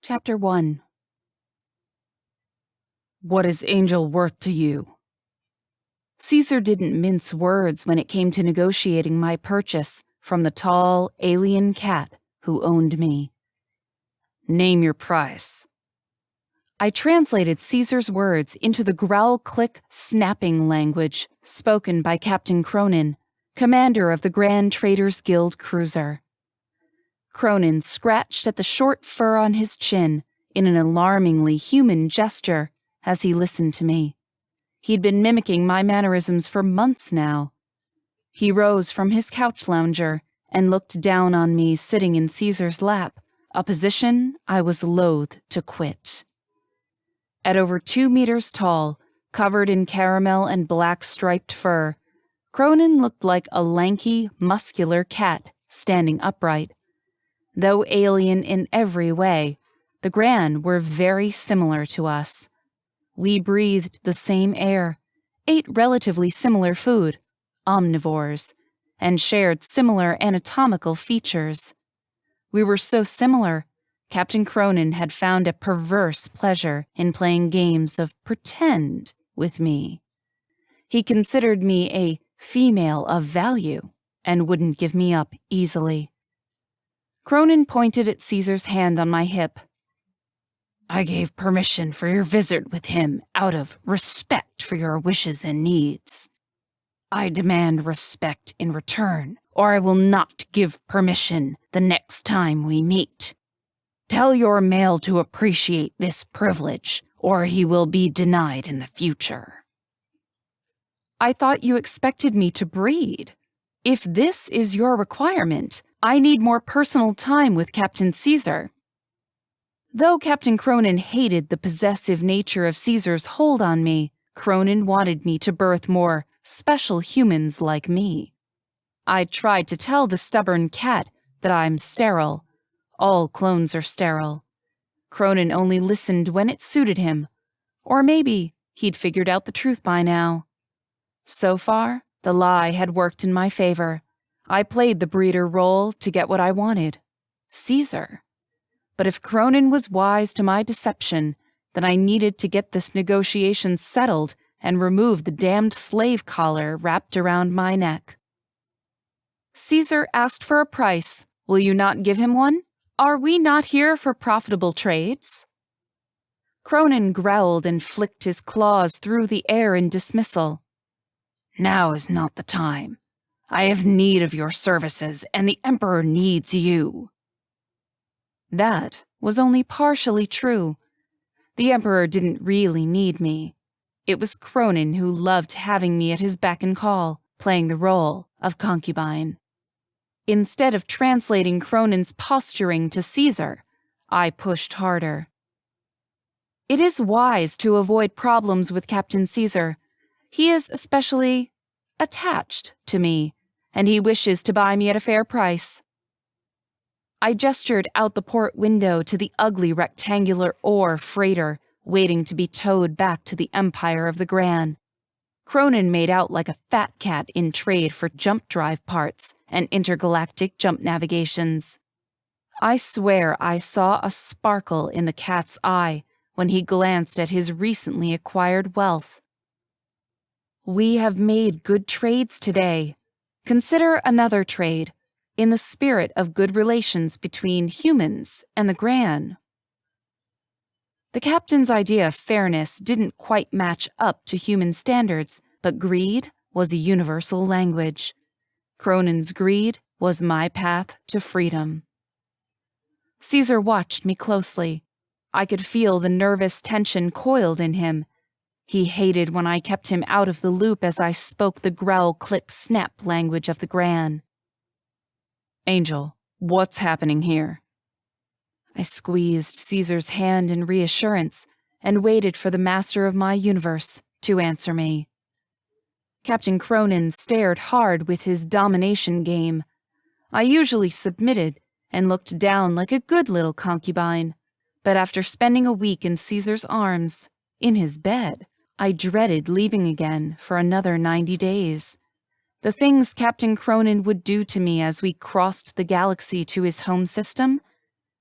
Chapter 1. What is Angel worth to you? Caesar didn't mince words when it came to negotiating my purchase from the tall, alien cat who owned me. Name your price. I translated Caesar's words into the growl-click snapping language spoken by Captain Cronin, commander of the Grand Traders Guild cruiser. Cronin scratched at the short fur on his chin in an alarmingly human gesture as he listened to me. He'd been mimicking my mannerisms for months now. He rose from his couch lounger and looked down on me sitting in Caesar's lap, a position I was loath to quit. At over 2 meters tall, covered in caramel and black striped fur, Cronin looked like a lanky, muscular cat standing upright. Though alien in every way, the Gran were very similar to us. We breathed the same air, ate relatively similar food, omnivores, and shared similar anatomical features. We were so similar, Captain Cronin had found a perverse pleasure in playing games of pretend with me. He considered me a female of value and wouldn't give me up easily. Cronin pointed at Caesar's hand on my hip. I gave permission for your visit with him out of respect for your wishes and needs. I demand respect in return, or I will not give permission the next time we meet. Tell your male to appreciate this privilege, or he will be denied in the future. I thought you expected me to breed. If this is your requirement, I need more personal time with Captain Caesar. Though Captain Cronin hated the possessive nature of Caesar's hold on me, Cronin wanted me to birth more special humans like me. I tried to tell the stubborn cat that I'm sterile. All clones are sterile. Cronin only listened when it suited him. Or maybe he'd figured out the truth by now. So far, the lie had worked in my favor. I played the breeder role to get what I wanted. Caesar. But if Cronin was wise to my deception, then I needed to get this negotiation settled and remove the damned slave collar wrapped around my neck. Caesar asked for a price. Will you not give him one? Are we not here for profitable trades? Cronin growled and flicked his claws through the air in dismissal. Now is not the time. I have need of your services, and the Emperor needs you. That was only partially true. The Emperor didn't really need me. It was Cronin who loved having me at his beck and call, playing the role of concubine. Instead of translating Cronin's posturing to Caesar, I pushed harder. It is wise to avoid problems with Captain Caesar. He is especially attached to me, and he wishes to buy me at a fair price. I gestured out the port window to the ugly rectangular ore freighter waiting to be towed back to the empire of the Gran. Cronin made out like a fat cat in trade for jump drive parts and intergalactic jump navigations. I swear I saw a sparkle in the cat's eye when he glanced at his recently acquired wealth. We have made good trades today. Consider another trade, in the spirit of good relations between humans and the Gran. The captain's idea of fairness didn't quite match up to human standards, but greed was a universal language. Cronin's greed was my path to freedom. Caesar watched me closely. I could feel the nervous tension coiled in him. He hated when I kept him out of the loop as I spoke the growl-clip-snap language of the Gran. Angel, what's happening here? I squeezed Caesar's hand in reassurance and waited for the master of my universe to answer me. Captain Cronin stared hard with his domination game. I usually submitted and looked down like a good little concubine, but after spending a week in Caesar's arms, in his bed, I dreaded leaving again for another 90 days. The things Captain Cronin would do to me as we crossed the galaxy to his home system,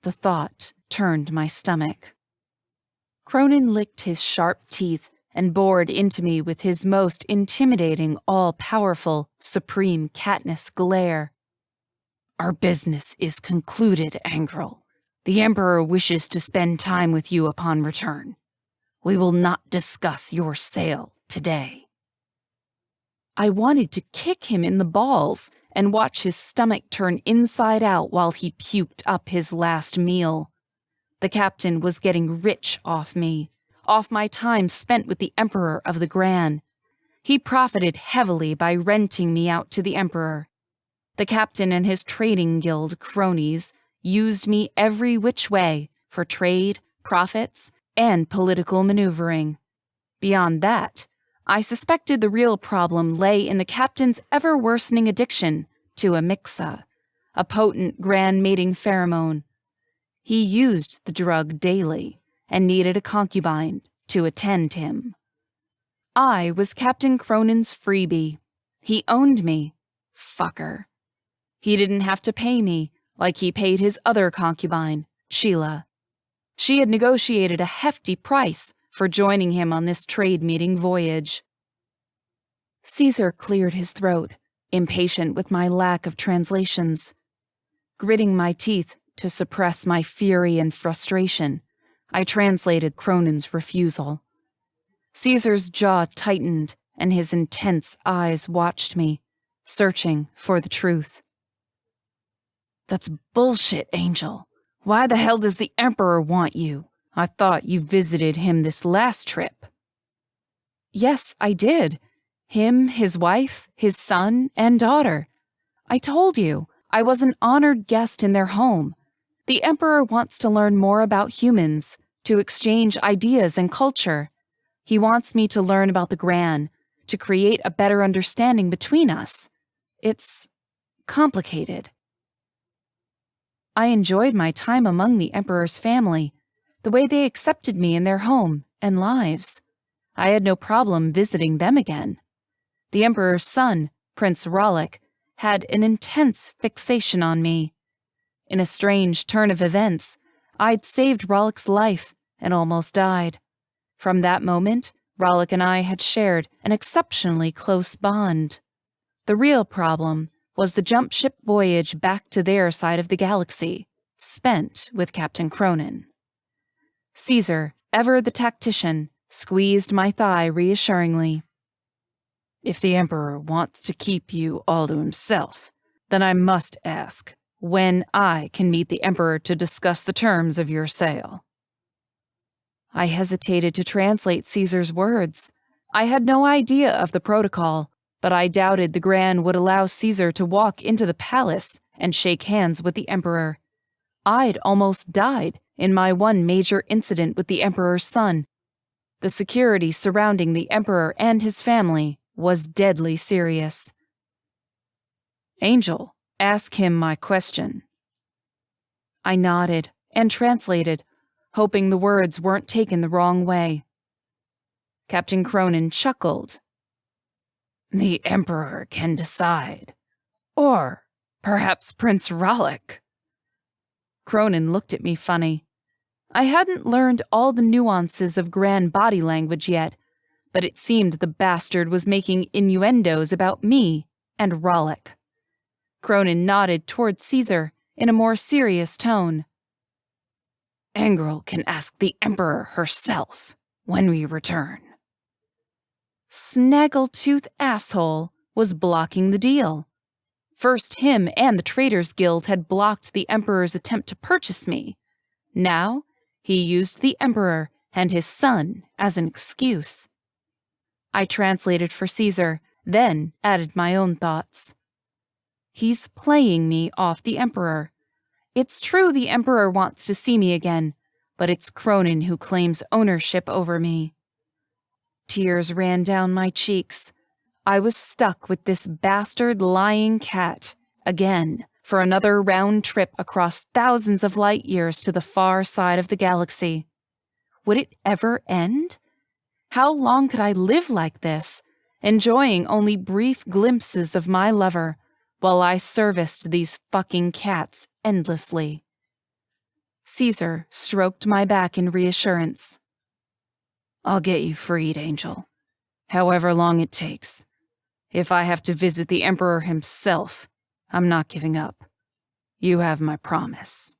the thought turned my stomach. Cronin licked his sharp teeth and bored into me with his most intimidating, all-powerful, supreme Katniss glare. "Our business is concluded, Angrel. The Emperor wishes to spend time with you upon return. We will not discuss your sale today." I wanted to kick him in the balls and watch his stomach turn inside out while he puked up his last meal. The captain was getting rich off me, off my time spent with the Emperor of the Gran. He profited heavily by renting me out to the Emperor. The captain and his trading guild cronies used me every which way for trade, profits, and political maneuvering. Beyond that, I suspected the real problem lay in the captain's ever-worsening addiction to Amixa, a potent grand mating pheromone. He used the drug daily and needed a concubine to attend him. I was Captain Cronin's freebie. He owned me. Fucker. He didn't have to pay me like he paid his other concubine, Sheila. She had negotiated a hefty price for joining him on this trade-meeting voyage. Caesar cleared his throat, impatient with my lack of translations. Gritting my teeth to suppress my fury and frustration, I translated Cronin's refusal. Caesar's jaw tightened, and his intense eyes watched me, searching for the truth. "That's bullshit, Angel. Why the hell does the Emperor want you? I thought you visited him this last trip." "Yes, I did. Him, his wife, his son, and daughter. I told you, I was an honored guest in their home. The Emperor wants to learn more about humans, to exchange ideas and culture. He wants me to learn about the Gran, to create a better understanding between us. It's complicated." I enjoyed my time among the Emperor's family, the way they accepted me in their home and lives. I had no problem visiting them again. The Emperor's son, Prince Rollick, had an intense fixation on me. In a strange turn of events, I'd saved Rollick's life and almost died. From that moment, Rollick and I had shared an exceptionally close bond. The real problem was the jump ship voyage back to their side of the galaxy, spent with Captain Cronin. Caesar, ever the tactician, squeezed my thigh reassuringly. "If the Emperor wants to keep you all to himself, then I must ask when I can meet the Emperor to discuss the terms of your sale." I hesitated to translate Caesar's words. I had no idea of the protocol, but I doubted the Gran would allow Caesar to walk into the palace and shake hands with the Emperor. I'd almost died in my one major incident with the Emperor's son. The security surrounding the Emperor and his family was deadly serious. "Angel, ask him my question." I nodded and translated, hoping the words weren't taken the wrong way. Captain Cronin chuckled. "The Emperor can decide. Or perhaps Prince Rollick." Cronin looked at me funny. I hadn't learned all the nuances of Gran body language yet, but it seemed the bastard was making innuendos about me and Rollick. Cronin nodded toward Caesar in a more serious tone. "Angrel can ask the Emperor herself when we return." Snaggletooth asshole was blocking the deal. First him and the Traders Guild had blocked the Emperor's attempt to purchase me. Now he used the Emperor and his son as an excuse. I translated for Caesar, then added my own thoughts. He's playing me off the Emperor. It's true the Emperor wants to see me again, but it's Cronin who claims ownership over me. Tears ran down my cheeks. I was stuck with this bastard lying cat, again, for another round trip across thousands of light years to the far side of the galaxy. Would it ever end? How long could I live like this, enjoying only brief glimpses of my lover, while I serviced these fucking cats endlessly? Caesar stroked my back in reassurance. I'll get you freed, Angel. However long it takes. If I have to visit the Emperor himself, I'm not giving up. You have my promise.